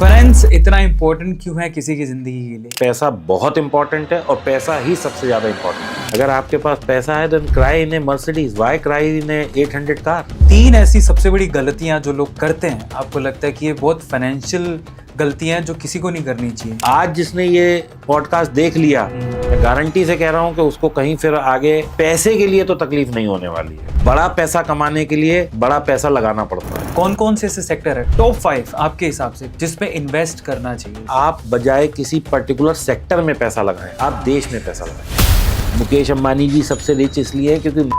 Finance इतना important क्यों है किसी की जिंदगी के लिए? पैसा बहुत इंपॉर्टेंट है और पैसा ही सबसे ज्यादा इंपॉर्टेंट है। अगर आपके पास पैसा है then cry in a Mercedes, why cry in a 800 car. 3 ऐसी सबसे बड़ी गलतियां जो लोग करते हैं, आपको लगता है कि ये बहुत फाइनेंशियल गलतियां हैं जो किसी को नहीं करनी चाहिए। आज जिसने ये पॉडकास्ट देख लिया, मैं गारंटी से कह रहा हूँ कि उसको कहीं फिर आगे पैसे के लिए तो तकलीफ नहीं होने वाली है। बड़ा पैसा कमाने के लिए बड़ा पैसा लगाना पड़ता है। कौन कौन से ऐसे सेक्टर है टॉप 5 आपके हिसाब से जिसमें इन्वेस्ट करना चाहिए? आप बजाय किसी पर्टिकुलर सेक्टर में पैसा लगाएं, आप देश में पैसा लगाएं। मुकेश अंबानी जी सबसे रिच इसलिए है क्योंकि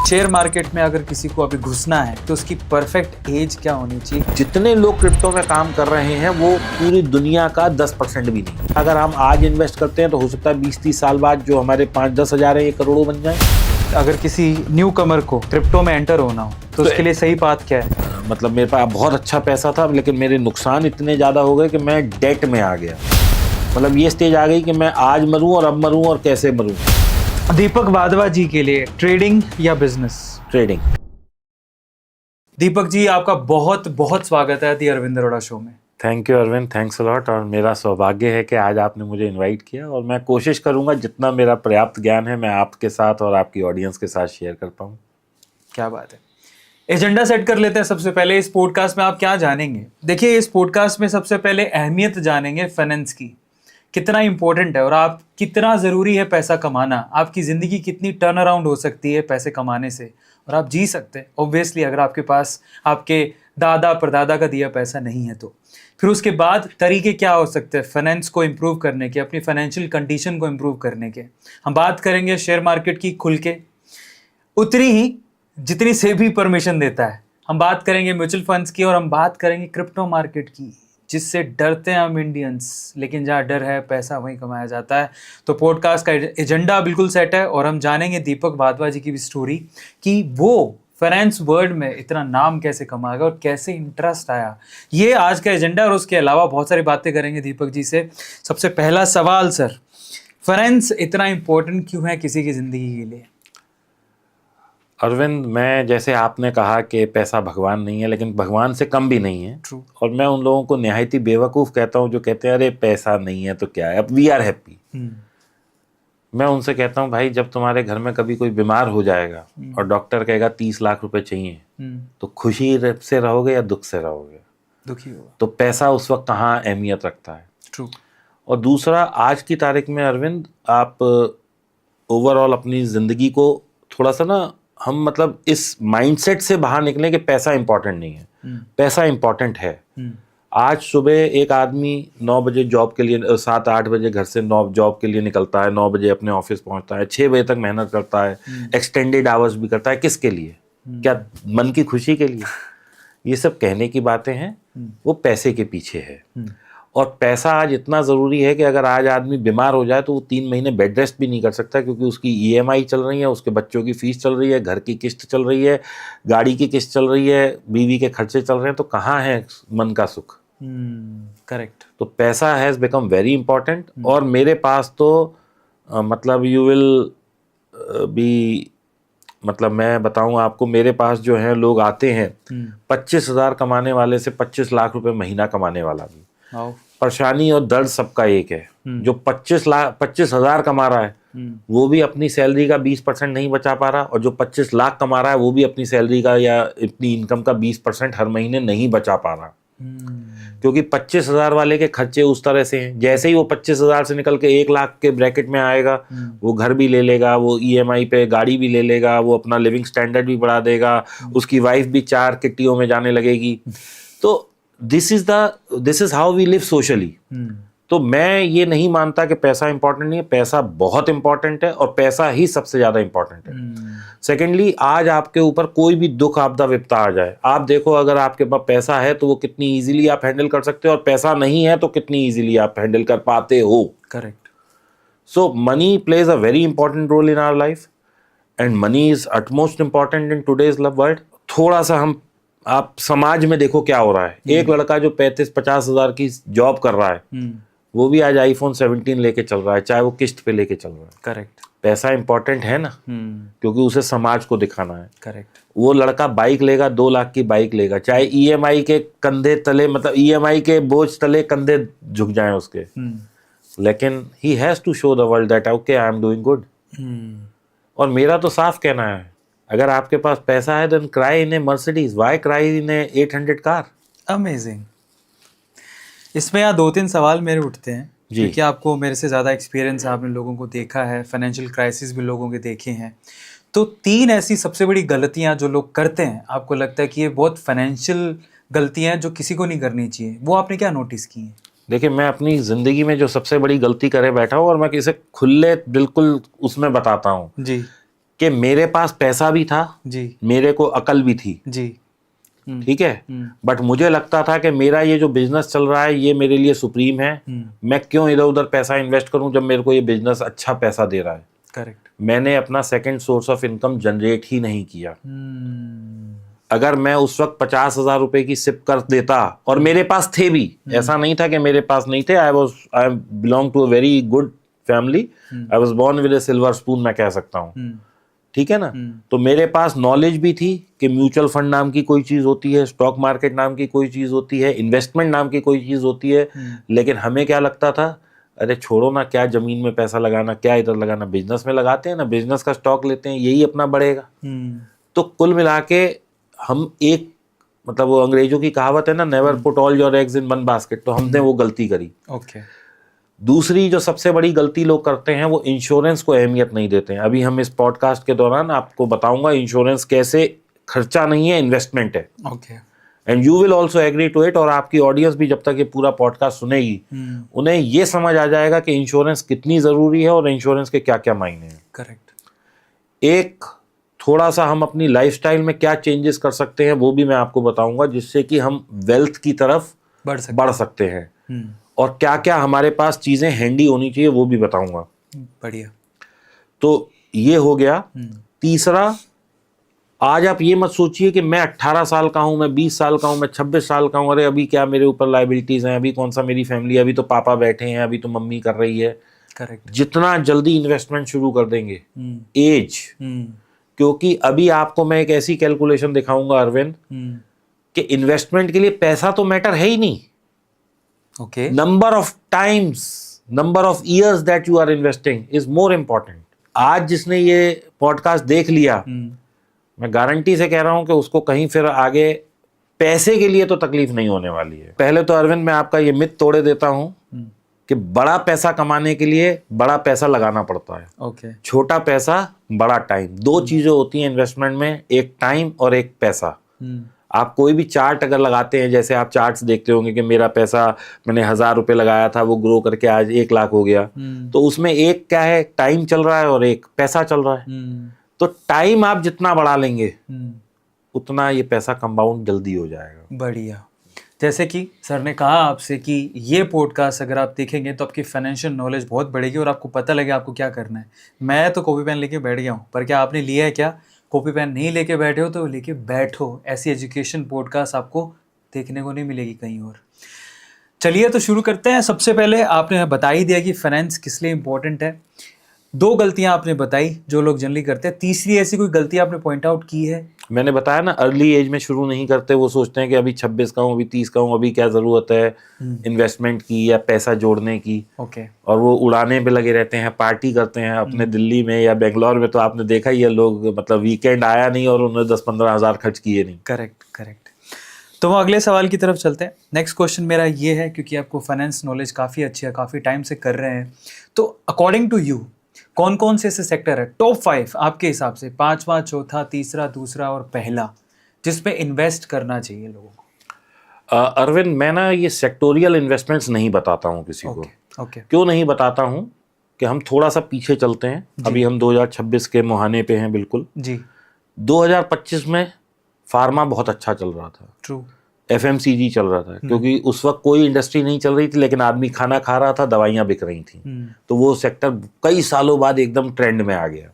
शेयर मार्केट में अगर किसी को अभी घुसना है तो उसकी परफेक्ट एज क्या होनी चाहिए? जितने लोग क्रिप्टो में काम कर रहे हैं वो पूरी दुनिया का 10% भी नहीं। अगर हम आज इन्वेस्ट करते हैं तो हो सकता है 20-30 साल बाद जो हमारे 5-10 हज़ार है ये करोड़ों बन जाए। अगर किसी न्यू कमर को क्रिप्टो में एंटर होना हो तो उसके लिए सही बात क्या है? मतलब मेरे पास बहुत अच्छा पैसा था लेकिन मेरे नुकसान इतने ज़्यादा हो गए कि मैं डेट में आ गया। मतलब ये स्टेज आ गई कि मैं आज मरूं और अब मरूं और कैसे मरूं। दीपक वाधवा जी के लिए ट्रेडिंग या बिजनेस? ट्रेडिंग। दीपक जी, आपका बहुत बहुत स्वागत है दी अरविंद अरोड़ा शो में। Thank you Arvind, thanks a lot. और मेरा सौभाग्य है कि आज आपने मुझे इनवाइट किया और मैं कोशिश करूंगा जितना मेरा पर्याप्त ज्ञान है मैं आपके साथ और आपकी ऑडियंस के साथ शेयर कर पाऊँ। क्या बात है। एजेंडा सेट कर लेते हैं। सबसे पहले इस पॉडकास्ट में आप क्या जानेंगे? देखिए, इस पॉडकास्ट में सबसे पहले अहमियत जानेंगे फाइनेंस की, कितना इंपॉर्टेंट है और आप कितना ज़रूरी है पैसा कमाना। आपकी ज़िंदगी कितनी टर्न अराउंड हो सकती है पैसे कमाने से, और आप जी सकते हैं ऑब्वियसली अगर आपके पास आपके दादा परदादा का दिया पैसा नहीं है तो। फिर उसके बाद तरीके क्या हो सकते हैं फाइनेंस को इम्प्रूव करने के, अपनी फाइनेंशियल कंडीशन को इम्प्रूव करने के। हम बात करेंगे शेयर मार्केट की खुल के, उतनी ही जितनी से भी परमिशन देता है। हम बात करेंगे म्यूचुअल फंड्स की और हम बात करेंगे क्रिप्टो मार्केट की, जिससे डरते हैं हम इंडियंस, लेकिन जहाँ डर है पैसा वहीं कमाया जाता है। तो पॉडकास्ट का एजेंडा बिल्कुल सेट है और हम जानेंगे दीपक वाधवा जी की भी स्टोरी कि वो फाइनेंस वर्ल्ड में इतना नाम कैसे कमा गया और कैसे इंटरेस्ट आया। ये आज का एजेंडा। और उसके अलावा बहुत सारी बातें करेंगे दीपक जी से। सबसे पहला सवाल सर, फाइनेंस इतना इम्पोर्टेंट क्यों है किसी की ज़िंदगी के लिए? अरविंद, मैं जैसे आपने कहा कि पैसा भगवान नहीं है लेकिन भगवान से कम भी नहीं है। True. और मैं उन लोगों को निहायती बेवकूफ़ कहता हूँ जो कहते हैं अरे पैसा नहीं है तो क्या है, अब वी आर हैप्पी। मैं उनसे कहता हूँ भाई, जब तुम्हारे घर में कभी कोई बीमार हो जाएगा और डॉक्टर कहेगा 30 लाख रुपए चाहिए, तो खुशी से रहोगे या दुख से रहोगे? दुखी होगा। तो पैसा उस वक्त कहाँ अहमियत रखता है। ट्रू। और दूसरा, आज की तारीख में अरविंद, आप ओवरऑल अपनी ज़िंदगी को थोड़ा सा ना, हम मतलब इस माइंडसेट से बाहर निकलें कि पैसा इंपॉर्टेंट नहीं है। पैसा इंपॉर्टेंट है। आज सुबह एक आदमी 9 बजे जॉब के लिए, 7-8 बजे घर से 9 जॉब के लिए निकलता है, 9 बजे अपने ऑफिस पहुंचता है, 6 बजे तक मेहनत करता है, एक्सटेंडेड आवर्स भी करता है। किसके लिए? क्या मन की खुशी के लिए? ये सब कहने की बातें हैं, वो पैसे के पीछे है। और पैसा आज इतना ज़रूरी है कि अगर आज आदमी बीमार हो जाए तो वो 3 महीने बेड रेस्ट भी नहीं कर सकता, क्योंकि उसकी EMI चल रही है, उसके बच्चों की फीस चल रही है, घर की किस्त चल रही है, गाड़ी की किस्त चल रही है, बीवी के खर्चे चल रहे हैं। तो कहाँ है मन का सुख? करेक्ट। तो पैसा हैज़ बिकम वेरी इंपॉर्टेंट। और मेरे पास तो मतलब यू विल बी, मतलब मैं बताऊं आपको, मेरे पास जो है लोग आते हैं 25,000 कमाने वाले से 25 लाख रुपए महीना कमाने वाला भी। परेशानी और दर्द सबका एक है। जो 25,000 कमा रहा है वो भी अपनी सैलरी का 20% नहीं बचा पा रहा, और जो 25 लाख कमा रहा है वो भी अपनी सैलरी का या अपनी इनकम का 20% हर महीने नहीं बचा पा रहा। क्योंकि 25,000 वाले के खर्चे उस तरह से हैं, जैसे ही वो 25,000 से निकल के 1 लाख के ब्रैकेट में आएगा, वो घर भी ले लेगा, वो EMI पे गाड़ी भी ले लेगा, वो अपना लिविंग स्टैंडर्ड भी बढ़ा देगा, उसकी वाइफ भी 4 किट्टियों में जाने लगेगी। तो this is how we live socially. तो मैं ये नहीं मानता कि पैसा इंपॉर्टेंट नहीं है। पैसा बहुत इंपॉर्टेंट है और पैसा ही सबसे ज्यादा इंपॉर्टेंट है। सेकेंडली, आज आपके ऊपर कोई भी दुख आपदा विपदा आ जाए, आप देखो अगर आपके पास पैसा है तो वो कितनी इजीली आप हैंडल कर सकते हो, और पैसा नहीं है तो कितनी इजीली आप हैंडल कर पाते हो। Correct. So money plays a very important role in our life and money is utmost important in today's world. थोड़ा सा आप समाज में देखो क्या हो रहा है। एक लड़का जो 35-50 हज़ार की जॉब कर रहा है वो भी आज iPhone 17 लेके चल रहा है, चाहे वो किस्त पे लेके चल रहा है। करेक्ट। पैसा इंपॉर्टेंट है ना, क्योंकि उसे समाज को दिखाना है। करेक्ट। वो लड़का बाइक लेगा, 2 लाख की बाइक लेगा, चाहे ईएमआई के कंधे तले, मतलब ईएमआई के बोझ तले कंधे झुक जाएं उसके, लेकिन he has to show the world that okay I am doing good. और मेरा तो साफ कहना है, अगर आपके पास पैसा है then cry in a Mercedes, why cry in a 800 car. Amazing. इसमें यहाँ 2-3 सवाल मेरे उठते हैं, क्योंकि आपको मेरे से ज़्यादा एक्सपीरियंस है, आपने लोगों को देखा है, फाइनेंशियल क्राइसिस भी लोगों के देखे हैं। तो 3 ऐसी सबसे बड़ी गलतियाँ जो लोग करते हैं, आपको लगता है कि ये बहुत फाइनेंशियल गलतियाँ हैं जो किसी को नहीं करनी चाहिए, वो आपने क्या नोटिस की हैं? देखिए, मैं अपनी ज़िंदगी में जो सबसे बड़ी गलती करे बैठा हूँ और मैं किसे खुले बिल्कुल उसमें बताता हूँ जी। कि मेरे पास पैसा भी था जी। मेरे को अकल भी थी जी। ठीक है, बट मुझे लगता था कि मेरा ये जो बिजनेस चल रहा है ये मेरे लिए सुप्रीम है, मैं क्यों इधर उधर पैसा इन्वेस्ट करूं जब मेरे को ये बिजनेस अच्छा पैसा दे रहा है। करेक्ट। मैंने अपना second source of income generate ही नहीं किया। अगर मैं उस वक्त 50,000 रुपए की सिप कर देता, और मेरे पास थे भी, ऐसा नहीं था कि मेरे पास नहीं थे, I belong to a very good family, I was born with a silver spoon, मैं कह सकता हूँ, ठीक है ना। तो मेरे पास नॉलेज भी थी कि म्यूचुअल फंड नाम की कोई चीज़ होती है, स्टॉक मार्केट नाम की कोई चीज़ होती है, इन्वेस्टमेंट नाम की कोई चीज़ होती है, लेकिन हमें क्या लगता था, अरे छोड़ो ना, क्या ज़मीन में पैसा लगाना, क्या इधर लगाना, बिजनेस में लगाते हैं ना, बिजनेस का स्टॉक लेते हैं, यही अपना बढ़ेगा। तो कुल मिला के हम एक, मतलब वो अंग्रेजों की कहावत है ना, never put all your eggs in one basket, तो हमने वो गलती करी। ओके। दूसरी जो सबसे बड़ी गलती लोग करते हैं, वो इंश्योरेंस को अहमियत नहीं देते हैं। अभी हम इस पॉडकास्ट के दौरान आपको बताऊंगा इंश्योरेंस कैसे खर्चा नहीं है, इन्वेस्टमेंट है। Okay. And you will also agree to it, और आपकी ऑडियंस भी जब तक ये पूरा पॉडकास्ट सुनेगी उन्हें ये समझ आ जाएगा कि इंश्योरेंस कितनी ज़रूरी है और इंश्योरेंस के क्या क्या मायने हैं। करेक्ट। एक थोड़ा सा हम अपनी लाइफस्टाइल में क्या चेंजेस कर सकते हैं वो भी मैं आपको बताऊंगा, जिससे कि हम वेल्थ की तरफ बढ़ सकते हैं। और क्या क्या हमारे पास चीज़ें हैंडी होनी चाहिए वो भी बताऊंगा। बढ़िया। तो ये हो गया। तीसरा, आज आप ये मत सोचिए कि मैं 18 साल का हूं, मैं 20 साल का हूं, मैं 26 साल का हूं, अरे अभी क्या मेरे ऊपर लाइबिलिटीज़ हैं, अभी कौन सा मेरी फैमिली, अभी तो पापा बैठे हैं, अभी तो मम्मी कर रही है। करेक्ट। जितना जल्दी इन्वेस्टमेंट शुरू कर देंगे, एज, क्योंकि अभी आपको मैं एक ऐसी कैलकुलेशन दिखाऊंगा अरविंद, कि इन्वेस्टमेंट के लिए पैसा तो मैटर है ही नहीं। Okay. Number of times, number of years that you are investing is more important. आज जिसने ये पॉडकास्ट देख लिया, मैं गारंटी से कह रहा हूं कि उसको कहीं फिर आगे पैसे के लिए तो तकलीफ नहीं होने वाली है। पहले तो अरविंद मैं आपका ये मिथ तोड़े देता हूं कि बड़ा पैसा कमाने के लिए बड़ा पैसा लगाना पड़ता है। ओके। छोटा पैसा, बड़ा टाइम, 2 चीजें होती हैं इन्वेस्टमेंट में, एक टाइम और एक पैसा। आप कोई भी चार्ट अगर लगाते हैं, जैसे आप चार्ट्स देखते होंगे कि मेरा पैसा, मैंने 1000 रुपये लगाया था, वो ग्रो करके आज 1 लाख हो गया, तो उसमें एक क्या है, टाइम चल रहा है और एक पैसा चल रहा है। तो टाइम आप जितना बढ़ा लेंगे उतना ये पैसा कंपाउंड जल्दी हो जाएगा। बढ़िया। जैसे कि सर ने कहा आपसे कि ये पॉडकास्ट अगर आप देखेंगे तो आपकी फाइनेंशियल नॉलेज बहुत बढ़ेगी और आपको पता लगे आपको क्या करना है। मैं तो कॉपी पेन लेके बैठ गया हूँ, पर क्या आपने लिया है? क्या कॉपी पेन नहीं लेके बैठे हो तो लेके बैठो। ऐसी एजुकेशन पॉडकास्ट आपको देखने को नहीं मिलेगी कहीं और। चलिए तो शुरू करते हैं। सबसे पहले आपने बता ही दिया कि फाइनेंस किस लिए इम्पोर्टेंट है। 2 गलतियां आपने बताई जो लोग जनरली करते हैं। तीसरी ऐसी कोई गलती आपने पॉइंट आउट की है? मैंने बताया ना, अर्ली एज में शुरू नहीं करते। वो सोचते हैं कि अभी 26 का हूँ, अभी 30 का हूँ, अभी क्या ज़रूरत है इन्वेस्टमेंट की या पैसा जोड़ने की। ओके। और वो उड़ाने पे लगे रहते हैं, पार्टी करते हैं। अपने दिल्ली में या बेंगलोर में तो आपने देखा ही है, लोग मतलब वीकेंड आया नहीं और उन्होंने 10-15 हज़ार खर्च किए नहीं। करेक्ट। तो हम अगले सवाल की तरफ चलते हैं। नेक्स्ट क्वेश्चन मेरा ये है, क्योंकि आपको फाइनेंस नॉलेज काफ़ी अच्छी है, काफ़ी टाइम से कर रहे हैं, तो अकॉर्डिंग टू यू कौन कौन से ऐसे सेक्टर है, टॉप 5 आपके हिसाब से, 5वां, चौथा, तीसरा, दूसरा और पहला, जिसमें इन्वेस्ट करना चाहिए लोगों को? अरविंद, मैं ना ये सेक्टोरियल इन्वेस्टमेंट्स नहीं बताता हूँ किसी को। ओके। क्यों नहीं बताता हूँ कि हम थोड़ा सा पीछे चलते हैं। अभी हम 2026 के मुहाने पे हैं बिल्कुल जी। 2025 में फार्मा बहुत अच्छा चल रहा था। ट्रू। FMCG चल रहा था, क्योंकि उस वक्त कोई इंडस्ट्री नहीं चल रही थी, लेकिन आदमी खाना खा रहा था, दवाइयाँ बिक रही थी। तो वो सेक्टर कई सालों बाद एकदम ट्रेंड में आ गया।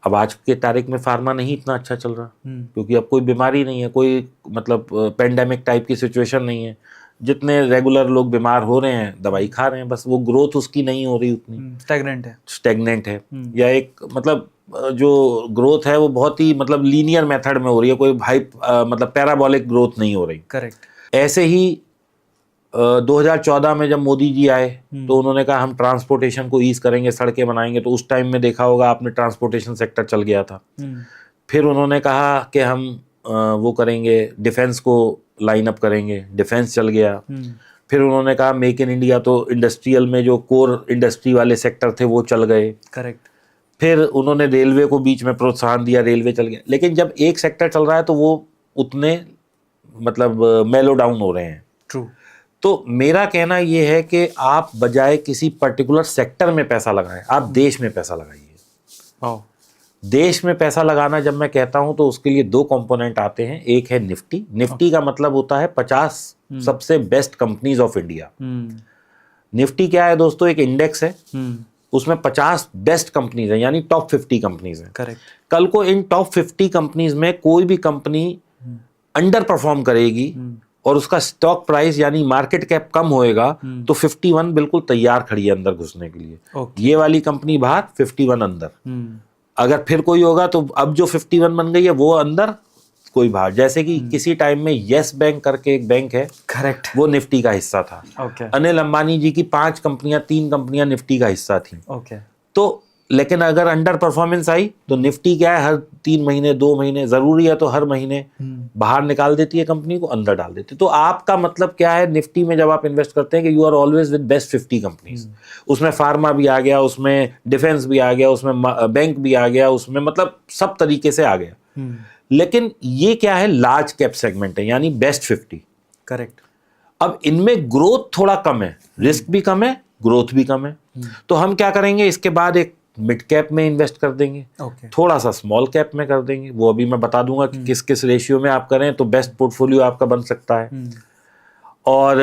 अब आज के तारीख में फार्मा नहीं इतना अच्छा चल रहा, क्योंकि अब कोई बीमारी नहीं है, कोई मतलब पेंडेमिक टाइप की सिचुएशन नहीं है। जितने रेगुलर लोग बीमार हो रहे हैं दवाई खा रहे हैं, बस वो ग्रोथ उसकी नहीं हो रही उतनी, स्टेगनेंट है या एक मतलब जो ग्रोथ है वो बहुत ही मतलब लीनियर मेथड में हो रही है, कोई भाई मतलब पैराबोलिक ग्रोथ नहीं हो रही। करेक्ट। ऐसे ही 2014 में जब मोदी जी आए तो उन्होंने कहा हम ट्रांसपोर्टेशन को ईज करेंगे, सड़कें बनाएंगे, तो उस टाइम में देखा होगा आपने ट्रांसपोर्टेशन सेक्टर चल गया था। फिर उन्होंने कहा कि हम वो करेंगे, डिफेंस को लाइन अप करेंगे, डिफेंस चल गया। फिर उन्होंने कहा मेक इन इंडिया, तो इंडस्ट्रियल में जो कोर इंडस्ट्री वाले सेक्टर थे वो चल गए। करेक्ट। फिर उन्होंने रेलवे को बीच में प्रोत्साहन दिया, रेलवे चल गया। लेकिन जब एक सेक्टर चल रहा है तो वो उतने मतलब मेलो डाउन हो रहे हैं। ट्रू। तो मेरा कहना ये है कि आप बजाय किसी पर्टिकुलर सेक्टर में पैसा लगाएं, आप देश में पैसा लगाइए। देश में पैसा लगाना जब मैं कहता हूं तो उसके लिए दो कंपोनेंट आते हैं। एक है निफ्टी। निफ्टी का मतलब होता है 50 सबसे best companies of India. Nifty क्या है दोस्तों? एक इंडेक्स है, उसमें 50 बेस्ट कंपनीज हैं, यानी टॉप 50 कंपनीज हैं। करेक्ट। कल को इन टॉप 50 कंपनीज में कोई भी कंपनी अंडर परफॉर्म करेगी और उसका स्टॉक प्राइस यानी मार्केट कैप कम होएगा तो 51 बिल्कुल तैयार खड़ी है अंदर घुसने के लिए। ये वाली कंपनी बाहर, 51 अंदर। अगर फिर कोई होगा तो अब जो 51 बन गई है वो अंदर, कोई बाहर। जैसे कि किसी टाइम में येस बैंक करके एक बैंक है, करेक्ट, वो निफ्टी का हिस्सा था। अनिल अंबानी जी की 5 कंपनियां, 3 कंपनियां निफ्टी का हिस्सा थी। तो लेकिन अगर अंडर परफॉर्मेंस आई तो निफ्टी क्या है, हर 3 महीने 2 महीने जरूरी है तो हर महीने बाहर निकाल देती है कंपनी को, अंदर डाल देती है। तो आपका मतलब क्या है निफ्टी में जब आप इन्वेस्ट करते हैं कि you are always with best 50 companies. उसमें फार्मा भी आ गया, उसमें डिफेंस भी आ गया, उसमें बैंक भी आ गया, उसमें मतलब सब तरीके से आ गया। लेकिन ये क्या है, लार्ज कैप सेगमेंट है, यानी बेस्ट 50। करेक्ट। अब इनमें ग्रोथ थोड़ा कम है, रिस्क भी कम है, ग्रोथ भी कम है। तो हम क्या करेंगे, इसके बाद एक मिड कैप में इन्वेस्ट कर देंगे, थोड़ा सा स्मॉल कैप में कर देंगे। वो अभी मैं बता दूंगा कि किस किस रेशियो में आप करें तो बेस्ट पोर्टफोलियो आपका बन सकता है। और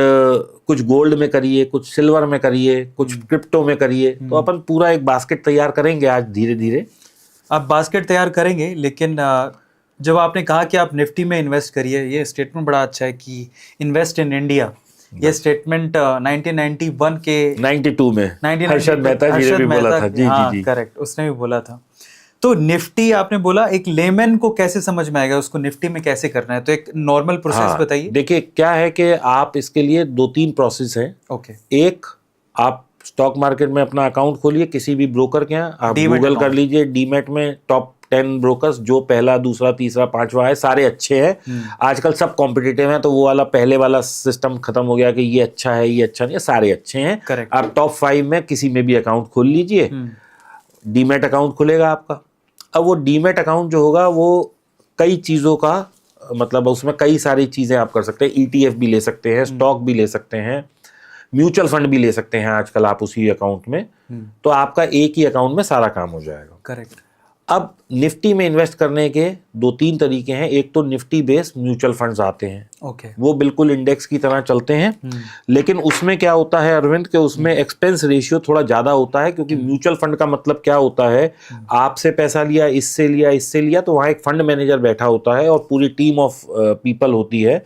कुछ गोल्ड में करिए, कुछ सिल्वर में करिए, कुछ क्रिप्टो में करिए। तो अपन पूरा एक बास्केट तैयार करेंगे आज धीरे धीरे। आप बास्केट तैयार करेंगे, लेकिन जब आपने कहा कि आप निफ्टी में इन्वेस्ट करिए, ये स्टेटमेंट बड़ा अच्छा है कि इन्वेस्ट इन इंडिया। ये स्टेटमेंट 1991 के 92 में हर्षद मेहता जी ने भी बोला था। जी जी जी, करेक्ट, उसने भी बोला था। तो निफ्टी आपने बोला, एक लेमैन को कैसे समझ में आएगा उसको निफ्टी में कैसे करना है? तो एक नॉर्मल प्रोसेस बताइए। देखिए क्या है कि आप इसके लिए 2-3 प्रोसेस हैं। एक, आप स्टॉक मार्केट में अपना अकाउंट खोलिए किसी भी ब्रोकर के यहाँ, आप गूगल कर लीजिए डीमैट में टॉप 10 ब्रोकर्स, जो पहला, दूसरा, तीसरा, 5वां है, सारे अच्छे हैं। आजकल सब कॉम्पिटिटिव हैं, तो वो वाला पहले वाला सिस्टम खत्म हो गया कि ये अच्छा है ये अच्छा नहीं है, सारे अच्छे हैं। आप टॉप 5 में किसी में भी अकाउंट खोल लीजिए, डीमैट अकाउंट खुलेगा आपका। अब वो डीमैट अकाउंट जो होगा वो कई चीज़ों का मतलब उसमें कई सारी चीज़ें आप कर सकते हैं। ETF भी ले सकते हैं, स्टॉक भी ले सकते हैं, म्यूचुअल फंड भी ले सकते हैं आजकल आप उसी अकाउंट में। तो आपका एक ही अकाउंट में सारा काम हो जाएगा। करेक्ट। अब निफ्टी में इन्वेस्ट करने के 2-3 तरीके हैं। एक तो निफ्टी बेस्ड म्यूचुअल फंड्स आते हैं, वो बिल्कुल इंडेक्स की तरह चलते हैं। लेकिन उसमें क्या होता है अरविंद, के उसमें एक्सपेंस रेशियो थोड़ा ज़्यादा होता है, क्योंकि म्यूचुअल फंड का मतलब क्या होता है, आपसे पैसा लिया, इससे लिया, इससे लिया, तो वहाँ एक फंड मैनेजर बैठा होता है और पूरी टीम ऑफ पीपल होती है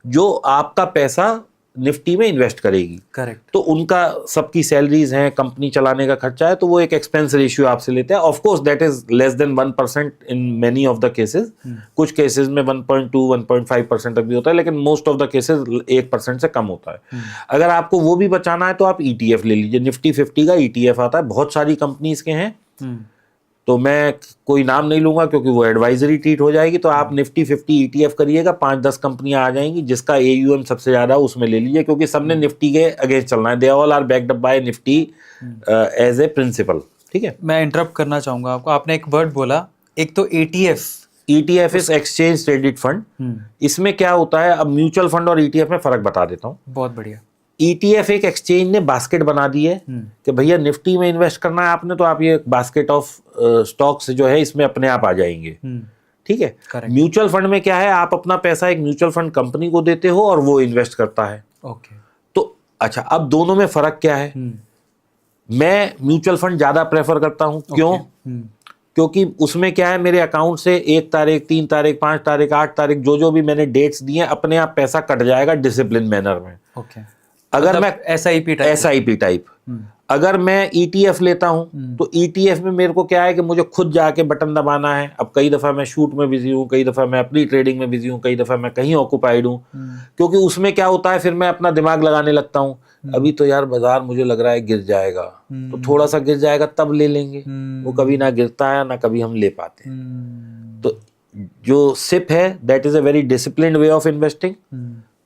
जो आपका पैसा निफ्टी में इन्वेस्ट करेगी। करेक्ट। तो उनका सबकी सैलरीज हैं, कंपनी चलाने का खर्चा है, तो वो एक एक्सपेंस रेशियो आपसे लेते हैं। Of course that is less than 1% in many of the cases. कुछ केसेस में 1.2-1.5% तक भी होता है, लेकिन मोस्ट ऑफ द केसेस 1% से कम होता है। अगर आपको वो भी बचाना है तो आप ETF ले लीजिए। निफ्टी 50 का ETF आता है, बहुत सारी कंपनीज के हैं, तो मैं कोई नाम नहीं लूंगा क्योंकि वो एडवाइजरी ट्रीट हो जाएगी। तो आप निफ्टी 50 ETF करिएगा, 5-10 कंपनियां आ जाएंगी, जिसका AUM सबसे ज्यादा उसमें ले लीजिए, क्योंकि सबने निफ्टी के अगेंस्ट चलना है। They all are backed up by Nifty as a principle. ठीक है, मैं इंटरप्ट करना चाहूंगा आपको। आपने एक वर्ड बोला, एक तो ETF is exchange traded fund. इसमें क्या होता है, अब म्यूचुअल फंड और ETF में फर्क बता देता हूँ। बहुत बढ़िया। ETF एक एक्सचेंज ने बास्केट बना दी है कि भैया निफ्टी में इन्वेस्ट करना है आपने, तो आप ये बास्केट ऑफ स्टॉक्स जो है इसमें अपने आप आ जाएंगे। ठीक है। म्यूचुअल फंड में क्या है, आप अपना पैसा एक म्यूचुअल फंड कंपनी को देते हो और वो इन्वेस्ट करता है। तो अच्छा, अब दोनों में फर्क क्या है? मैं म्यूचुअल फंड ज्यादा प्रेफर करता हूं। क्यों? क्योंकि उसमें क्या है, मेरे अकाउंट से 1 तारीख, 3 तारीख, 5 तारीख, 8 तारीख, जो जो भी मैंने डेट्स दी हैं, अपने आप पैसा कट जाएगा डिसिप्लिन मैनर में। ओके, अगर मतलब मैं SIP टाइप अगर मैं ETF लेता हूं तो ETF में मेरे को क्या है कि मुझे खुद जाके बटन दबाना है। अब कई दफा मैं शूट में बिजी हूं, कई दफा मैं अपनी ट्रेडिंग में बिजी हूं, कई दफा मैं कहीं ऑक्यूपाइड हूं, क्योंकि उसमें क्या होता है फिर मैं अपना दिमाग लगाने लगता हूं। अभी तो यार बाजार मुझे लग रहा है गिर जाएगा, तो थोड़ा सा गिर जाएगा तब ले लेंगे। वो कभी ना गिरता है ना कभी हम ले पाते हैं। तो जो सिप है that is a very disciplined way of investing.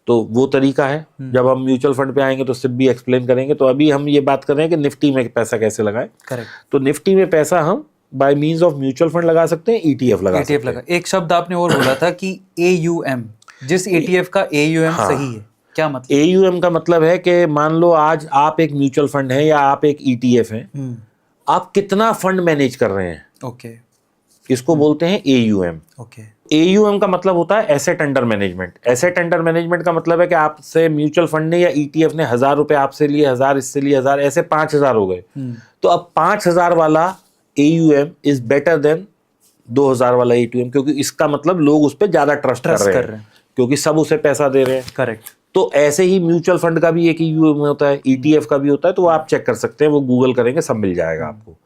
तो वो तरीका है। जब हम म्यूचुअल फंड पे आएंगे तो सिर्फ भी एक्सप्लेन करेंगे। तो अभी हम ये बात कर रहे हैं कि निफ्टी में पैसा कैसे लगाएं। करेक्ट। तो निफ्टी में पैसा हम by means of mutual fund लगा सकते हैं, ETF लगा सकते हैं। एक शब्द आपने और बोला था कि AUM, जिस ETF का AUM सही है, क्या मतलब? AUM का मतलब है कि मान लो आज आप एक म्यूचुअल फंड है या आप एक ETF है, आप कितना फंड मैनेज कर रहे हैं, ओके, इसको बोलते हैं AUM। ओके, AUM का मतलब होता है asset under management. Asset under management का मतलब है कि आपसे म्यूचुअल फंड ने या ETF ने 1000 रुपए आपसे लिए, 1000 इससे लिए, 1000 ऐसे 5000 हो गए। तो अब 5000 वाला AUM इज बेटर देन 2000 वाला AUM, क्योंकि इसका मतलब लोग उस पर ज्यादा ट्रस्ट कर रहे हैं क्योंकि सब उसे पैसा दे रहे हैं। करेक्ट। तो ऐसे ही म्यूचुअल फंड का भी एक AUM होता है, ETF का भी होता है। तो वो आप चेक कर सकते हैं, वो गूगल करेंगे सब मिल जाएगा आपको।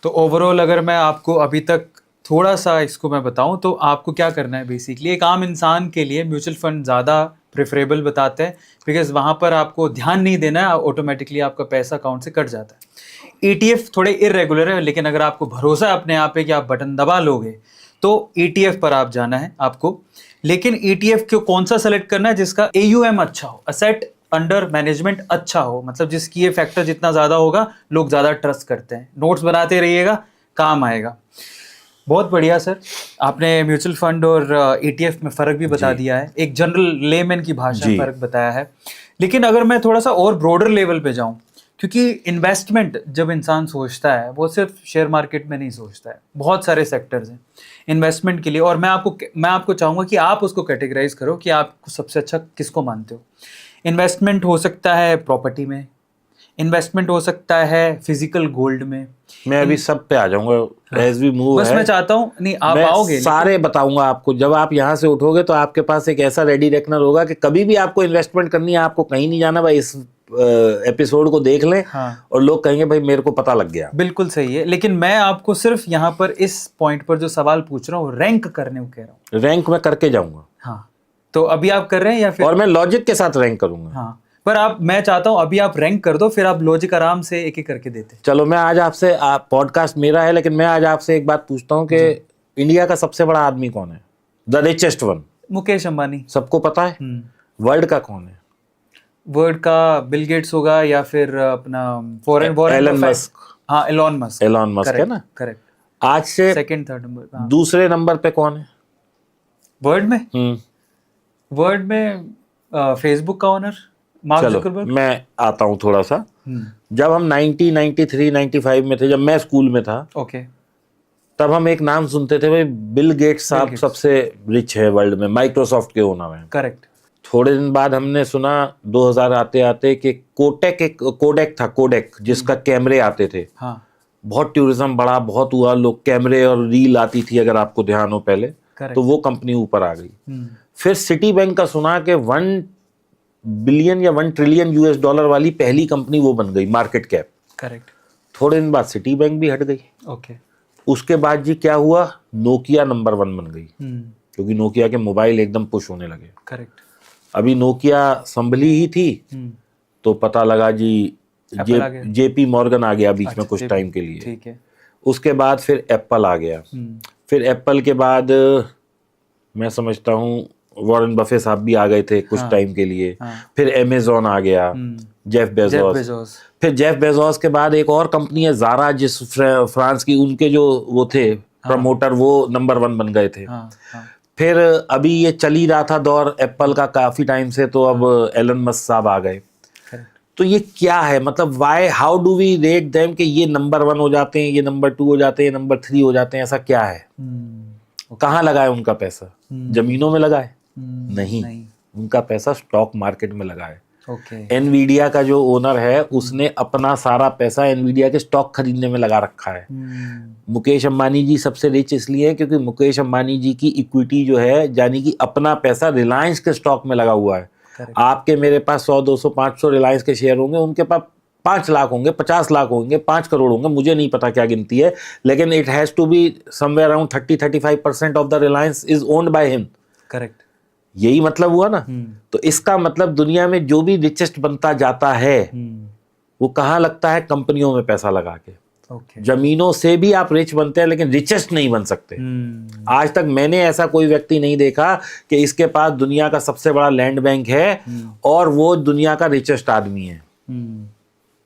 तो ओवरऑल अगर मैं आपको अभी तक थोड़ा सा इसको मैं बताऊं तो आपको क्या करना है, बेसिकली एक आम इंसान के लिए म्यूचुअल फंड ज़्यादा प्रेफरेबल बताते हैं, बिकॉज वहाँ पर आपको ध्यान नहीं देना है, ऑटोमेटिकली आपका पैसा अकाउंट से कट जाता है। ETF थोड़े इरेगुलर है, लेकिन अगर आपको भरोसा है अपने आप पे कि आप बटन दबा लोगे तो ETF पर आप जाना है आपको। लेकिन ETF को कौन सा सेलेक्ट करना है, जिसका AUM अच्छा हो, असेट अंडर मैनेजमेंट अच्छा हो, मतलब जिसकी ये फैक्टर जितना ज़्यादा होगा लोग ज़्यादा ट्रस्ट करते हैं। नोट्स बनाते रहिएगा, काम आएगा। बहुत बढ़िया सर, आपने म्यूचुअल फंड और ETF में फ़र्क भी बता दिया है, एक जनरल लेमैन की भाषा में फ़र्क बताया है। लेकिन अगर मैं थोड़ा सा और ब्रॉडर लेवल पे जाऊं, क्योंकि इन्वेस्टमेंट जब इंसान सोचता है वो सिर्फ शेयर मार्केट में नहीं सोचता है, बहुत सारे सेक्टर्स हैं इन्वेस्टमेंट के लिए। और मैं आपको चाहूँगा कि आप उसको कैटेगराइज करो कि आप सबसे अच्छा किसको मानते हो। इन्वेस्टमेंट हो सकता है प्रॉपर्टी में, इन्वेस्टमेंट हो सकता है फिजिकल गोल्ड में। मैं अभी सब पे आ जाऊंगा एज वी मूव। बस मैं चाहता हूँ, नहीं आप आओगे, सारे बताऊंगा आपको। जब आप यहाँ से उठोगे तो आपके पास एक ऐसा रेडी रेकनर होगा कि कभी भी आपको इन्वेस्टमेंट करनी है, आपको कहीं नहीं जाना भाई, इस एपिसोड को देख लें। हाँ, और लोग कहेंगे भाई मेरे को पता लग गया। बिल्कुल सही है। लेकिन मैं आपको सिर्फ यहाँ पर इस पॉइंट पर जो सवाल पूछ रहा हूँ रैंक करने को कह रहा हूँ। रैंक में करके जाऊंगा। हाँ, तो अभी आप कर रहे हैं या फिर? और मैं लॉजिक के साथ रैंक करूंगा। हाँ, पर मैं चाहता हूँ अभी आप रैंक कर दो, फिर आप लॉजिक आराम से एक एक करके देते। चलो मैं आज आपसे, पॉडकास्ट मेरा है लेकिन मैं आज आपसे एक बात पूछता हूँ कि इंडिया का सबसे बड़ा आदमी कौन है? The richest one, Mukesh Ambani, सबको पता है। वर्ल्ड का कौन है? वर्ल्ड का बिल गेट्स होगा या फिर अपना एलन मस्क। हाँ, एलॉन मस्क है ना। करेक्ट। आज से सेकंड थर्ड नंबर, दूसरे नंबर पे कौन है वर्ल्ड में? वर्ल्ड में फेसबुक का ओनर मार्क जुकरबर्ग। मैं आता हूँ थोड़ा सा। जब हम 93, 95 में थे, जब मैं स्कूल में था, ओके, तब हम एक नाम सुनते थे भाई, बिल गेट्स साहब सबसे रिच है वर्ल्ड में, माइक्रोसॉफ्ट के ओनर हैं। करेक्ट। थोड़े दिन बाद हमने सुना 2000 आते आते कि कोडेक था, जिसका कैमरे आते थे। हाँ, बहुत टूरिज्म बढ़ा, बहुत हुआ, लोग कैमरे और रील आती थी अगर आपको ध्यान हो पहले। तो वो कंपनी ऊपर आ गई। फिर सिटी बैंक का सुना कि 1 बिलियन या 1 ट्रिलियन US$ वाली पहली कंपनी वो बन गई, मार्केट कैप। करेक्ट। थोड़े दिन बाद सिटी बैंक भी हट गई। ओके। उसके बाद जी क्या हुआ, नोकिया नंबर 1 बन गई, क्योंकि नोकिया के मोबाइल एकदम पुश होने लगे। करेक्ट। अभी नोकिया संभली ही थी तो पता लगा जी JP मॉर्गन आ गया बीच में कुछ टाइम के लिए। ठीक है। उसके बाद फिर एप्पल आ गया। फिर एप्पल के बाद मैं समझता हूँ वॉरेन बफे साहब भी आ गए थे कुछ टाइम के लिए। फिर अमेज़न आ गया, जेफ बेजोस। फिर जेफ बेजोस के बाद एक और कंपनी है ज़ारा, जिस फ्रांस की, उनके जो वो थे प्रमोटर, वो नंबर 1 बन गए थे। फिर अभी ये चल ही रहा था दौर एप्पल का काफ़ी टाइम से, तो अब एलन मस्क साहब आ गए। तो ये क्या है, मतलब why, how do we rate them कि ये नंबर 1 हो जाते हैं, ये नंबर 2 हो जाते हैं, नंबर 3 हो जाते हैं, ऐसा क्या है? कहाँ लगाए उनका पैसा? जमीनों में लगाए? नहीं, उनका पैसा स्टॉक मार्केट में लगाए। एनवीडिया का जो ओनर है उसने अपना सारा पैसा एनवीडिया के स्टॉक खरीदने में लगा रखा है। मुकेश अंबानी जी सबसे रिच इसलिए है क्योंकि मुकेश अंबानी जी की इक्विटी जो है, यानी कि अपना पैसा रिलायंस के स्टॉक में लगा हुआ है। आपके मेरे पास 100 200 500 रिलायंस के शेयर होंगे, उनके पास 5 लाख होंगे, 50 लाख होंगे, 5 करोड़ होंगे, मुझे नहीं पता क्या गिनती है, लेकिन it has to be somewhere around 30-35% of the Reliance is owned by him. Correct. यही मतलब हुआ ना। तो इसका मतलब दुनिया में जो भी रिचेस्ट बनता जाता है वो कहाँ लगता है? कंपनियों में पैसा लगा के। जमीनों से भी आप रिच बनते हैं, लेकिन रिचेस्ट नहीं बन सकते। आज तक मैंने ऐसा कोई व्यक्ति नहीं देखा कि इसके पास दुनिया का सबसे बड़ा लैंड बैंक है और वो दुनिया का रिचेस्ट आदमी है।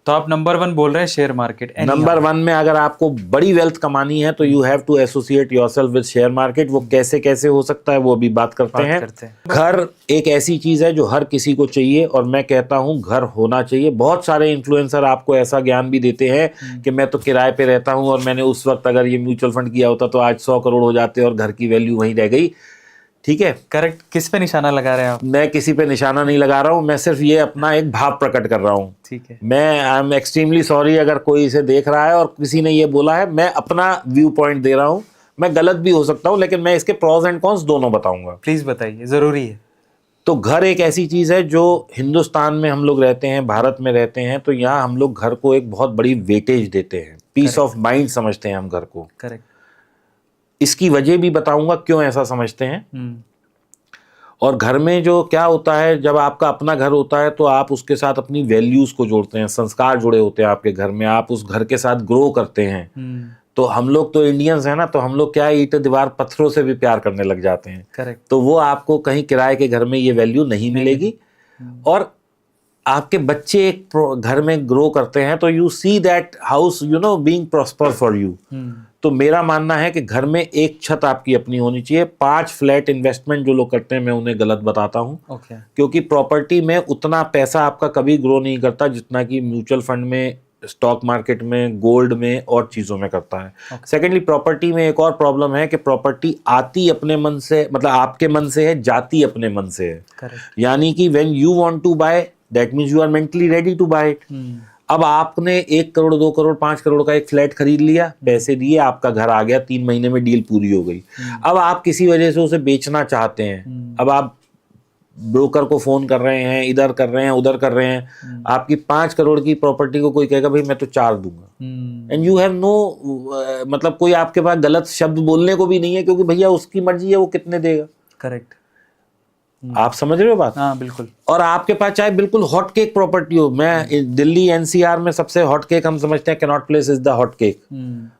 तो आप नंबर 1 बोल रहे हैं शेयर मार्केट। नंबर 1 में अगर आपको बड़ी वेल्थ कमानी है तो you have to associate yourself with share market. वो कैसे कैसे हो सकता है वो भी बात करते हैं। घर एक ऐसी चीज है जो हर किसी को चाहिए, और मैं कहता हूं घर होना चाहिए। बहुत सारे इन्फ्लुएंसर आपको ऐसा ज्ञान भी देते हैं कि मैं तो किराए पे रहता हूं और मैंने उस वक्त अगर ये म्यूचुअल फंड किया होता तो आज 100 करोड़ हो जाते और घर की वैल्यू वहीं रह गई। ठीक है, करेक्ट। किस पे निशाना लगा रहे हैं आप? मैं किसी पे निशाना नहीं लगा रहा हूं, मैं सिर्फ ये अपना एक भाव प्रकट कर रहा हूं। ठीक है। मैं आई एम एक्सट्रीमली सॉरी अगर कोई इसे देख रहा है और किसी ने ये बोला है। मैं अपना व्यू पॉइंट दे रहा हूं, मैं गलत भी हो सकता हूं, लेकिन मैं इसके प्रॉज एंड कॉन्स दोनों बताऊंगा। प्लीज बताइए, जरूरी है। तो घर एक ऐसी चीज है जो हिंदुस्तान में हम लोग रहते हैं, भारत में रहते हैं, तो यहाँ हम लोग घर को एक बहुत बड़ी वेटेज देते हैं। पीस ऑफ माइंड समझते हैं हम घर को। करेक्ट। इसकी वजह भी बताऊंगा क्यों ऐसा समझते हैं। और घर में जो क्या होता है, जब आपका अपना घर होता है तो आप उसके साथ अपनी वैल्यूज को जोड़ते हैं, संस्कार जुड़े होते हैं आपके घर में, आप उस घर के साथ ग्रो करते हैं। तो हम लोग तो इंडियंस हैं ना, तो हम लोग क्या ईंट दीवार पत्थरों से भी प्यार करने लग जाते हैं। करेक्ट। तो वो आपको कहीं किराए के घर में ये वैल्यू नहीं मिलेगी। और आपके बच्चे एक घर में ग्रो करते हैं तो you see that house being prosper for you. तो मेरा मानना है कि घर में एक छत आपकी अपनी होनी चाहिए। 5 फ्लैट इन्वेस्टमेंट जो लोग करते हैं मैं उन्हें गलत बताता हूं। क्योंकि प्रॉपर्टी में उतना पैसा आपका कभी ग्रो नहीं करता जितना कि म्यूचुअल फंड में, स्टॉक मार्केट में, गोल्ड में और चीज़ों में करता है। सेकेंडली, प्रॉपर्टी में एक और प्रॉब्लम है कि प्रॉपर्टी आती अपने मन से, मतलब आपके मन से है, जाती अपने मन से है। यानी कि when you want to buy that means you are mentally ready to buy it. अब आपने 1 करोड़ 2 करोड़ 5 करोड़ का एक फ्लैट खरीद लिया, पैसे दिए, आपका घर आ गया, 3 महीने में डील पूरी हो गई। अब आप किसी वजह से उसे बेचना चाहते हैं। अब आप ब्रोकर को फोन कर रहे हैं, इधर कर रहे हैं, उधर कर रहे हैं। आपकी 5 करोड़ की प्रॉपर्टी को कोई कहेगा भाई मैं तो 4 दूंगा, एंड यू हैव नो, मतलब कोई आपके पास गलत शब्द बोलने को भी नहीं है, क्योंकि भैया उसकी मर्जी है वो कितने देगा। करेक्ट। आप समझ रहे हो बात? हाँ, बिल्कुल। और आपके पास चाहे बिल्कुल हॉट केक प्रॉपर्टी हो, मैं दिल्ली एनसीआर में सबसे हॉट केक हम समझते हैं cannot place is the hot cake.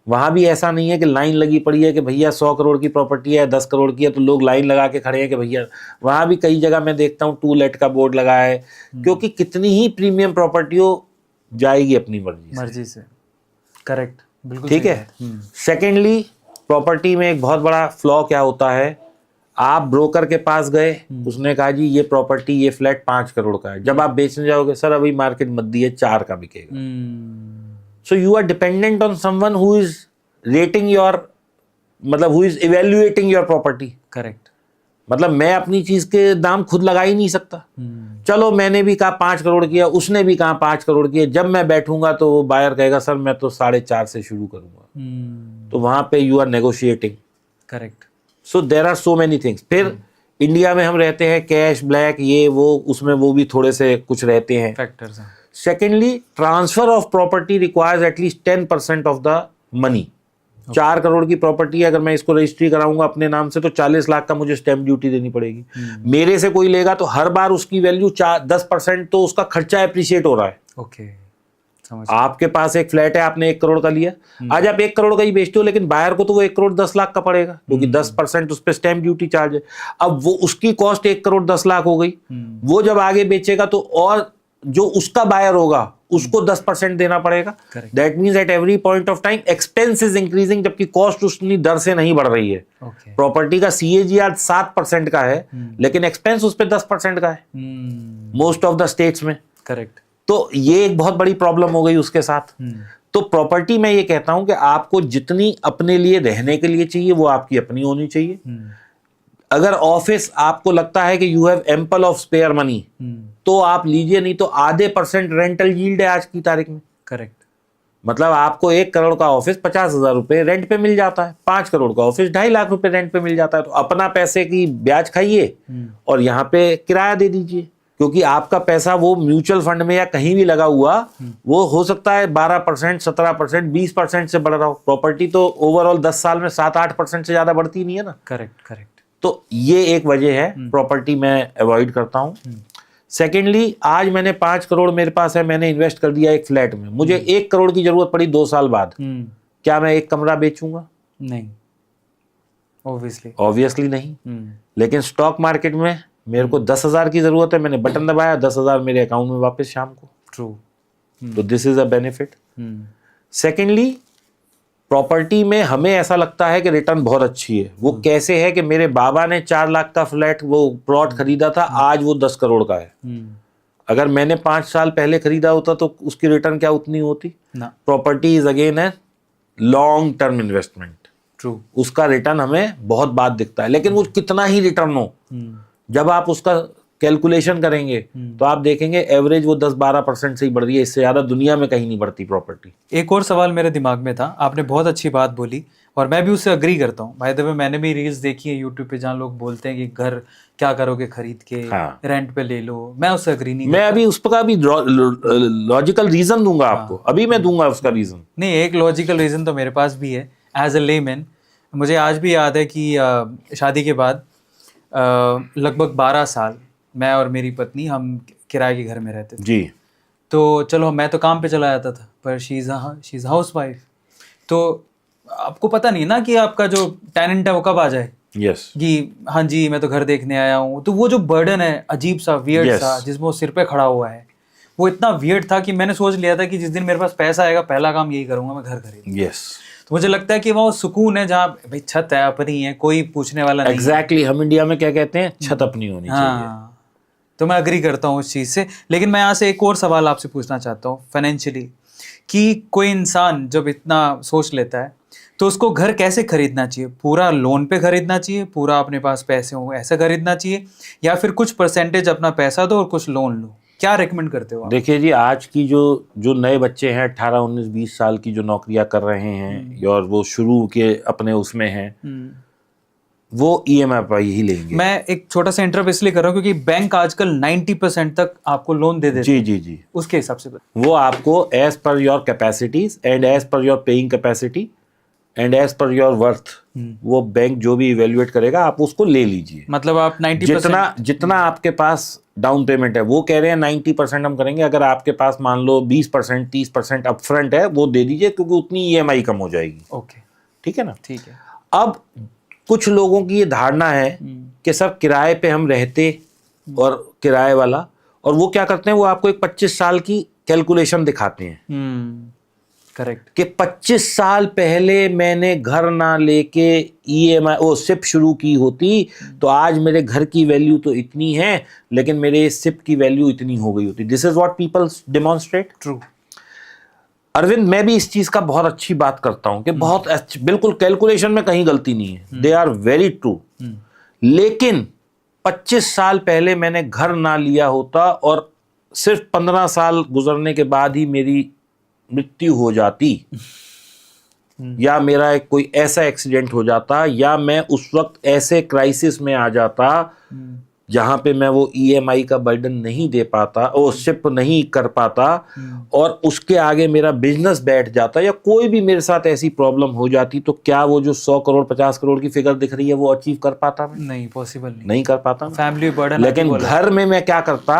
वहां भी ऐसा नहीं है कि लाइन लगी पड़ी है कि भैया 100 करोड़ की प्रॉपर्टी है, 10 करोड़ की है तो लोग लाइन लगा के खड़े हैं कि भैया। वहां भी कई जगह मैं देखता हूँ टू लेट का बोर्ड लगा है, क्योंकि कितनी ही प्रीमियम प्रॉपर्टी हो जाएगी अपनी मर्जी से। करेक्ट, बिल्कुल ठीक है। सेकेंडली, प्रॉपर्टी में एक बहुत बड़ा फ्लॉ क्या होता है, आप ब्रोकर के पास गए, उसने कहा जी ये प्रॉपर्टी, ये फ्लैट 5 करोड़ का है। जब आप बेचने जाओगे, सर अभी मार्केट मत दिए, 4 का बिकेगा। So you are dependent on someone who is rating your, मतलब who is evaluating your property. Correct. मतलब मैं अपनी चीज के दाम खुद लगा ही नहीं सकता। चलो मैंने भी कहा 5 करोड़ किया, उसने भी कहा 5 करोड़ किया, जब मैं बैठूंगा तो वो बायर कहेगा सर मैं तो 4.5 से शुरू करूंगा। तो वहां पे you are negotiating. Correct. So there are so many things. फिर इंडिया में हम रहते हैं कैश ब्लैक ये वो, उसमें वो भी थोड़े से कुछ रहते हैं factors. Secondly, transfer of property requires at least 10% of the money. 4 crore की प्रॉपर्टी है, अगर मैं इसको रजिस्ट्री कराऊंगा अपने नाम से तो 40 लाख का मुझे स्टैंप ड्यूटी देनी पड़ेगी। मेरे से कोई लेगा तो हर बार उसकी वैल्यू 10%, तो उसका खर्चा एप्रिशिएट हो रहा है। ओके, आपके पास एक फ्लैट है, आपने 1 करोड़ का लिया, आज आप 1 करोड़ का ही बेचते हो, लेकिन बायर को तो वो 1 करोड़ 10 लाख का पड़ेगा, क्योंकि 10% उस पर स्टैंप ड्यूटी चार्ज है। अब वो उसकी कॉस्ट 1 करोड़ 10 लाख हो गई। वो जब आगे बेचेगा तो और जो उसका बायर होगा उसको 10% देना पड़ेगा। That means at every point of time expense is increasing, जबकि कॉस्ट उतनी दर से नहीं बढ़ रही है। प्रॉपर्टी का CAGR 7% का है, लेकिन एक्सपेंस उस पर 10% का है मोस्ट ऑफ द स्टेट्स में। करेक्ट। तो ये एक बहुत बड़ी प्रॉब्लम हो गई उसके साथ। तो प्रॉपर्टी में ये कहता हूं कि आपको जितनी अपने लिए रहने के लिए चाहिए वो आपकी अपनी होनी चाहिए। अगर ऑफिस आपको लगता है कि you have ample of spare money तो आप लीजिए, नहीं तो आधे % रेंटल यील्ड है आज की तारीख में। करेक्ट। मतलब आपको 1 करोड़ का ऑफिस 50,000 रुपए रेंट पे मिल जाता है, 5 करोड़ का ऑफिस 2.5 लाख रुपए रेंट पे मिल जाता है। तो अपना पैसे की ब्याज खाइए और यहाँ पे किराया दे दीजिए। क्योंकि आपका पैसा वो म्यूचुअल फंड में या कहीं भी लगा हुआ, वो हो सकता है 12%, 17%, 20% से बढ़ रहा हो। प्रॉपर्टी तो ओवरऑल 10 साल में 7-8% से ज्यादा बढ़ती नहीं है ना। Correct correct. तो ये एक वजह है, प्रॉपर्टी मैं अवॉइड करता हूँ। सेकेंडली, आज मैंने 5 करोड़ मेरे पास है, मैंने इन्वेस्ट कर दिया एक फ्लैट में, मुझे 1 करोड़ की जरूरत पड़ी 2 साल बाद, क्या मैं एक कमरा बेचूंगा? नहीं, ऑब्वियसली नहीं। लेकिन स्टॉक मार्केट में मेरे को 10,000 की जरूरत है, मैंने बटन दबाया, 10,000 मेरे अकाउंट में वापस शाम को। ट्रू। तो this is a benefit. Secondly, property में हमें ऐसा लगता है कि रिटर्न बहुत अच्छी है। वो कैसे है कि मेरे बाबा ने 4 लाख का फ्लैट, वो प्लॉट खरीदा था, आज वो 10 करोड़ का है। अगर मैंने 5 साल पहले खरीदा होता तो उसकी रिटर्न क्या उतनी होती ना। प्रॉपर्टी इज अगेन है लॉन्ग टर्म इन्वेस्टमेंट। ट्रू। उसका रिटर्न हमें बहुत बात दिखता है, लेकिन वो कितना ही रिटर्न हो, जब आप उसका कैलकुलेशन करेंगे तो आप देखेंगे एवरेज वो 10-12% से ही बढ़ रही है, इससे ज्यादा दुनिया में कहीं नहीं बढ़ती प्रॉपर्टी। एक और सवाल मेरे दिमाग में था, आपने बहुत अच्छी बात बोली और मैं भी उससे अग्री करता हूँ। बाय द वे, मैंने भी रील्स देखी है यूट्यूब पे जहाँ लोग बोलते हैं कि घर क्या करोगे खरीद के, हाँ। रेंट पे ले लो। मैं उससे अग्री नहीं मैं करता। अभी उस पर भी लॉजिकल रीजन दूंगा आपको, अभी मैं दूंगा उसका रीजन। नहीं, एक लॉजिकल रीजन तो मेरे पास भी है एज अ लेमैन। मुझे आज भी याद है कि शादी के बाद लगभग 12 साल मैं और मेरी पत्नी हम किराए के घर में रहते थे जी। तो चलो, मैं तो काम पे चला जाता था, पर शी इज़ हाउस वाइफ। तो आपको पता नहीं ना कि आपका जो टेनेंट है वो कब आ जाए। यस। कि हाँ जी मैं तो घर देखने आया हूँ। तो वो जो बर्डन है अजीब सा, वियर्ड सा, जिसमें वो सिर पे खड़ा हुआ है, वो इतना वियर्ड था कि मैंने सोच लिया था कि जिस दिन मेरे पास पैसा आएगा पहला काम यही करूंगा, मैं घर खरीदूंगा। यस। तो मुझे लगता है कि वो सुकून है जहाँ भाई छत है, अपनी है, कोई पूछने वाला नहीं। एग्जैक्टली, हम इंडिया में क्या कहते हैं, छत अपनी होनी चाहिए। तो मैं अग्री करता हूँ उस चीज़ से। लेकिन मैं यहाँ से एक और सवाल आपसे पूछना चाहता हूँ फाइनेंशियली, कि कोई इंसान जब इतना सोच लेता है तो उसको घर कैसे खरीदना चाहिए? पूरा लोन पे खरीदना चाहिए, पूरा अपने पास पैसे हो ऐसा खरीदना चाहिए, या फिर कुछ परसेंटेज अपना पैसा दो और कुछ लोन लो? क्या रेकमेंड करते हो आप? देखिए जी, आज की जो नए बच्चे हैं 18, 19, 20 साल की जो नौकरियां कर रहे हैं और वो शुरू के अपने उसमें हैं, वो ईएमआई पर ही लेंगे। मैं एक छोटा सा इंटरव्यू इसलिए कर रहा हूँ क्योंकि बैंक आजकल 90% तक आपको लोन दे देते हैं। जी जी जी। उसके हिसाब से वो आपको as per your capacities and as per your paying capacity and as per your worth, वो बैंक जो भी इवेल्युएट करेगा आप उसको ले लीजिए। मतलब आप 90% जितना आपके पास डाउन पेमेंट है, वो कह रहे हैं 90% हम करेंगे, अगर आपके पास मान लो 20%, 30% अपफ्रंट है, वो दे दीजिए क्योंकि उतनी ईएमआई कम हो जाएगी। ओके, ठीक है ना। ठीक है। अब कुछ लोगों की ये धारणा है कि सर किराए पे हम रहते और किराए वाला, और वो क्या करते हैं, वो आपको एक 25 साल की कैलकुलेशन दिखाते हैं। करेक्ट। कि 25 साल पहले मैंने घर ना लेके ईएमआई वो सिप शुरू की होती तो आज मेरे घर की वैल्यू तो इतनी है, लेकिन मेरे सिप की वैल्यू इतनी हो गई होती। This is what people demonstrate. True. Arvind, मैं भी इस चीज का बहुत अच्छी बात करता हूं कि बहुत अच्छी, बिल्कुल कैलकुलेशन में कहीं गलती नहीं है, दे आर वेरी ट्रू। लेकिन 25 साल पहले मैंने घर ना लिया होता और सिर्फ 15 साल गुजरने के बाद ही मेरी मृत्यु हो जाती, या मेरा एक कोई ऐसा एक्सीडेंट हो जाता, या मैं उस वक्त ऐसे क्राइसिस में आ जाता जहां पे मैं वो ईएमआई का बर्डन नहीं दे पाता, वो शिप नहीं कर पाता, और उसके आगे मेरा बिजनेस बैठ जाता, या कोई भी मेरे साथ ऐसी प्रॉब्लम हो जाती, तो क्या वो जो 100 करोड़ 50 करोड़ की फिगर दिख रही है वो अचीव कर पाता मैं? नहीं, पॉसिबल नहीं कर पाता। Family burden. लेकिन घर में मैं क्या करता,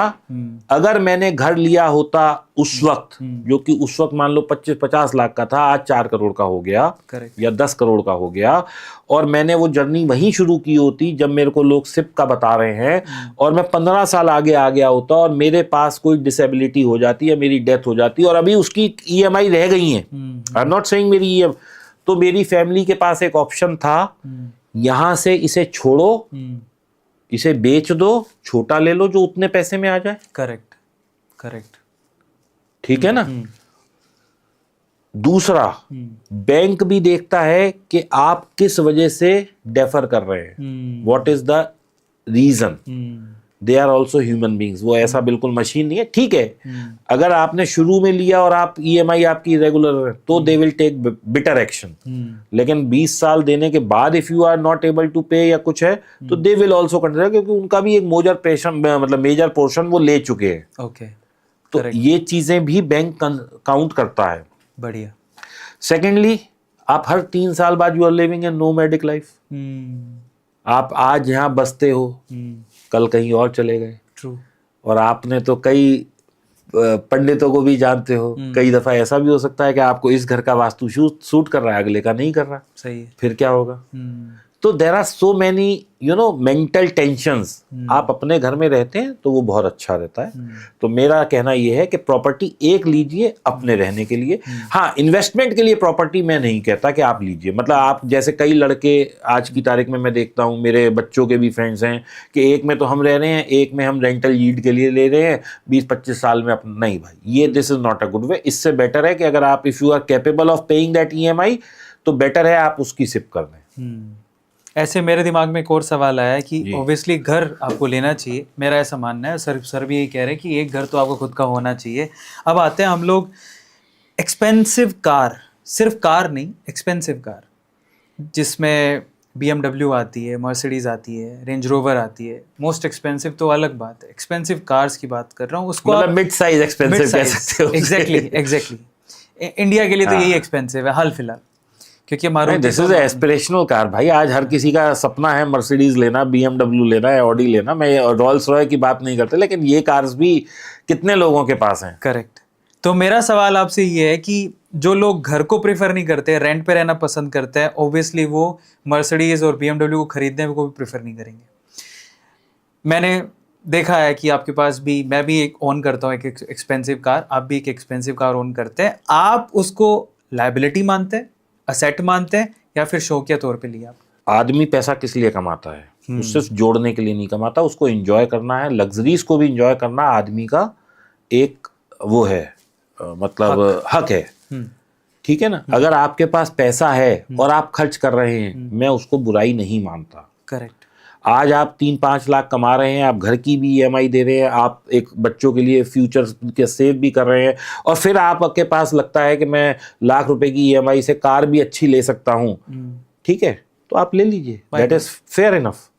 अगर मैंने घर लिया होता उस वक्त, जो कि उस वक्त मान लो 25-50 लाख का था, आज 4 करोड़ का हो गया, या 10 करोड़ का हो गया, और मैंने वो जर्नी वहीं शुरू की होती जब मेरे को लोग सिप का बता रहे हैं, और मैं 15 साल आगे आ गया होता और मेरे पास कोई डिसेबिलिटी हो जाती है, मेरी डेथ हो जाती, और अभी उसकी ईएमआई रह गई है, आई एम नॉट सेइंग मेरी ईएमआई, तो मेरी फैमिली के पास एक ऑप्शन था, यहां से इसे छोड़ो, इसे बेच दो, छोटा ले लो जो उतने पैसे में आ जाए। Correct, correct. ठीक है ना। दूसरा, बैंक भी देखता है कि आप किस वजह से डेफर कर रहे हैं, what is the reason. They are also human beings, वो ऐसा बिल्कुल मशीन नहीं है। ठीक है, अगर आपने शुरू में लिया और आप ईएमआई आपकी रेगुलर है तो they will take bitter action, लेकिन 20 साल देने के बाद if you are not able to pay या कुछ है तो दे विल ऑल्सो कंसिडर, क्योंकि उनका भी एक मेजर पोर्शन वो ले चुके हैं। ओके, तो ये चीजें भी बैंक काउंट करता है। बढ़िया। सेकेंडली, आप हर 3 साल बाद you are living a nomadic life. आप आज यहाँ बसते हो, कल कहीं और चले गए। ट्रू। और आपने तो कई पंडितों को भी जानते हो, कई दफा ऐसा भी हो सकता है कि आपको इस घर का वास्तु सूट कर रहा है, अगले का नहीं कर रहा। सही है। फिर क्या होगा? तो there are so many mental tensions. आप अपने घर में रहते हैं तो वो बहुत अच्छा रहता है। तो मेरा कहना ये है कि प्रॉपर्टी एक लीजिए अपने रहने के लिए। हाँ, इन्वेस्टमेंट के लिए प्रॉपर्टी मैं नहीं कहता कि आप लीजिए। मतलब आप जैसे कई लड़के आज की तारीख में मैं देखता हूँ, मेरे बच्चों के भी फ्रेंड्स हैं कि एक में तो हम रह रहे हैं, एक में हम रेंटल यील्ड के लिए ले रहे हैं 20-25 साल में नहीं भाई, ये this is not a good way. इससे बेटर है कि अगर आप if you are capable of paying that EMI तो बेटर है आप उसकी सिप कर दें। ऐसे मेरे दिमाग में एक और सवाल आया है कि ऑब्वियसली घर आपको लेना चाहिए, मेरा ऐसा मानना है। सर भी यही कह रहे हैं कि एक घर तो आपको खुद का होना चाहिए। अब आते हैं हम लोग एक्सपेंसिव कार, सिर्फ कार नहीं, एक्सपेंसिव कार जिसमें BMW आती है, मर्सिडीज आती है, रेंज रोवर आती है। मोस्ट एक्सपेंसिव तो अलग बात है, एक्सपेंसिव कार्स की बात कर रहा हूँ। उसको मतलब मिड साइज एक्सपेंसिव कह सकते हो। एग्जैक्टली इंडिया के लिए तो यही एक्सपेंसिव है हाल फिलहाल, क्योंकि Maruti this is aspirational car भाई। आज हर किसी का सपना है मर्सिडीज लेना, BMW लेना है, ऑडी लेना। मैं रॉल्स रॉय की बात नहीं करता, लेकिन ये कार्स भी कितने लोगों के पास हैं। करेक्ट। तो मेरा सवाल आपसे ये है कि जो लोग घर को प्रेफर नहीं करते, रेंट पे रहना पसंद करते हैं, ऑब्वियसली वो मर्सिडीज और BMW को खरीदने को भी प्रेफर नहीं करेंगे। मैंने देखा है कि आपके पास भी, मैं भी एक ओन करता हूँ एक एक्सपेंसिव कार, आप भी एक एक्सपेंसिव कार ओन करते हैं। आप उसको लायबिलिटी मानते हैं, असेट मानते हैं, या फिर शौकिया तौर पे लिया? आदमी पैसा किस लिए कमाता है? वो सिर्फ जोड़ने के लिए नहीं कमाता, उसको एंजॉय करना है, लग्जरीज को भी एंजॉय करना आदमी का एक वो है, मतलब हक है। ठीक है ना? अगर आपके पास पैसा है और आप खर्च कर रहे हैं, मैं उसको बुराई नहीं मानता। करेक्ट। आज आप 3-5 लाख कमा रहे हैं, आप घर की भी ईएमआई दे रहे हैं, आप एक बच्चों के लिए फ्यूचर के सेव भी कर रहे हैं, और फिर आपके पास लगता है कि मैं लाख रुपए की ईएमआई से कार भी अच्छी ले सकता हूँ, ठीक है, तो आप ले लीजिए, दैट इज फेयर इनफ।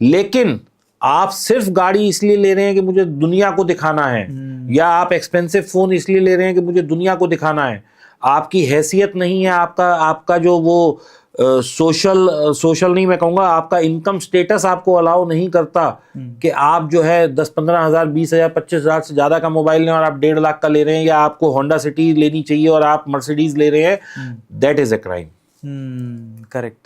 लेकिन आप सिर्फ गाड़ी इसलिए ले रहे हैं कि मुझे दुनिया को दिखाना है, या आप एक्सपेंसिव फोन इसलिए ले रहे हैं कि मुझे दुनिया को दिखाना है, आपकी हैसियत नहीं है, आपका जो वो सोशल नहीं, मैं कहूँगा आपका इनकम स्टेटस आपको अलाउ नहीं करता कि आप जो है 10-15 हज़ार, 20 हज़ार, 25 हज़ार से ज़्यादा का मोबाइल लें और आप 1.5 लाख का ले रहे हैं, या आपको होंडा सिटी लेनी चाहिए और आप मर्सिडीज ले रहे हैं, that is a crime. Correct.